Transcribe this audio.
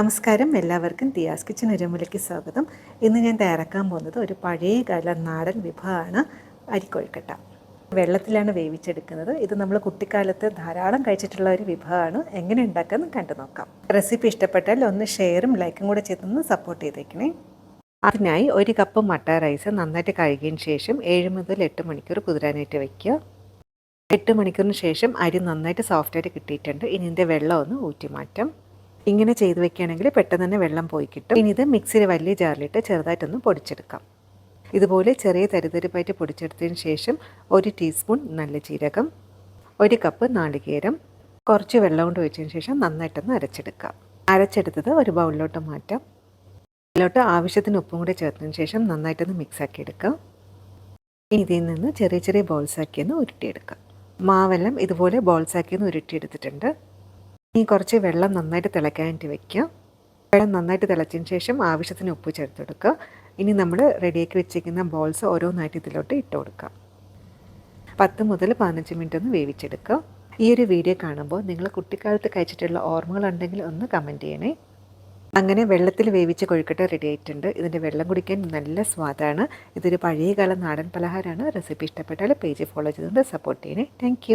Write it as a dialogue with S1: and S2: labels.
S1: നമസ്കാരം, എല്ലാവർക്കും ദിയാസ് കിച്ചൻ ഒരുമുലയ്ക്ക് സ്വാഗതം. ഇന്ന് ഞാൻ തയ്യാറാക്കാൻ പോകുന്നത് ഒരു പഴയകാല നാടൻ വിഭവമാണ് അരിക്കൊഴുക്കട്ട. വെള്ളത്തിലാണ് വേവിച്ചെടുക്കുന്നത്. ഇത് നമ്മൾ കുട്ടിക്കാലത്ത് ധാരാളം കഴിച്ചിട്ടുള്ള ഒരു വിഭവമാണ്. എങ്ങനെ ഉണ്ടാക്കാമെന്ന് കണ്ടു നോക്കാം. റെസിപ്പി ഇഷ്ടപ്പെട്ടാൽ ഒന്ന് ഷെയറും ലൈക്കും കൂടെ ചെയ്തൊന്ന് സപ്പോർട്ട് ചെയ്തേക്കണേ. അതിനായി 1 കപ്പ് മട്ട റൈസ് നന്നായിട്ട് കഴുകിയതിന് ശേഷം 7 മുതൽ 8 മണിക്കൂർ കുതിരാനായിട്ട് വയ്ക്കുക. 8 മണിക്കൂറിന് ശേഷം അരി നന്നായിട്ട് സോഫ്റ്റായിട്ട് കിട്ടിയിട്ടുണ്ട്. ഇനി ഇതിൻ്റെ വെള്ളം ഒന്ന് ഊറ്റി മാറ്റാം. ഇങ്ങനെ ചെയ്ത് വെക്കുകയാണെങ്കിൽ പെട്ടെന്ന് തന്നെ വെള്ളം പോയി കിട്ടും. ഇനി ഇത് മിക്സിയിൽ വലിയ ജാറിലിട്ട് ചെറുതായിട്ടൊന്ന് പൊടിച്ചെടുക്കാം. ഇതുപോലെ ചെറിയ തരിതരിപ്പായിട്ട് പൊടിച്ചെടുത്തതിന് ശേഷം 1 ടീസ്പൂൺ നല്ല ജീരകം, 1 കപ്പ് നാളികേരം, കുറച്ച് വെള്ളം കൊണ്ട് ഒഴിച്ചതിന് ശേഷം നന്നായിട്ടൊന്ന് അരച്ചെടുക്കാം. അരച്ചെടുത്തത് ഒരു ബൗളിലോട്ട് മാറ്റാം. ഇതിലോട്ട് ആവശ്യത്തിന് ഉപ്പും കൂടി ചേർത്തതിന് ശേഷം നന്നായിട്ടൊന്ന് മിക്സാക്കി എടുക്കാം. ഇനി ഇതിൽ നിന്ന് ചെറിയ ചെറിയ ബോൾസാക്കിയൊന്ന് ഉരുട്ടിയെടുക്കാം. മാവെല്ലാം ഇതുപോലെ ബോൾസാക്കിയൊന്ന് ഉരുട്ടിയെടുത്തിട്ടുണ്ട്. ഇനി കുറച്ച് വെള്ളം നന്നായിട്ട് തിളയ്ക്കാനായിട്ട് വയ്ക്കുക. വെള്ളം നന്നായിട്ട് തിളച്ചതിന് ശേഷം ആവശ്യത്തിന് ഉപ്പ് ചേർത്തെടുക്കുക. ഇനി നമ്മൾ റെഡിയാക്കി വെച്ചിരിക്കുന്ന ബോൾസ് ഓരോന്നായിട്ട് ഇതിലോട്ട് ഇട്ട് കൊടുക്കുക. 10 മുതൽ 15 മിനിറ്റ് ഒന്ന് വേവിച്ചെടുക്കുക. ഈ ഒരു വീഡിയോ കാണുമ്പോൾ നിങ്ങൾ കുട്ടിക്കാലത്ത് കഴിച്ചിട്ടുള്ള ഓർമ്മകളുണ്ടെങ്കിൽ ഒന്ന് കമൻറ്റ് ചെയ്യണേ. അങ്ങനെ വെള്ളത്തിൽ വേവിച്ച കൊഴുക്കട്ട റെഡി ആയിട്ടുണ്ട്. ഇതിൻ്റെ വെള്ളം കുടിക്കാൻ നല്ല സ്വാദാണ്. ഇതൊരു പഴയകാല നാടൻ പലഹാരമാണ്. റെസിപ്പി ഇഷ്ടപ്പെട്ടാൽ പേജ് ഫോളോ ചെയ്തുകൊണ്ട് സപ്പോർട്ട് ചെയ്യണേ. താങ്ക്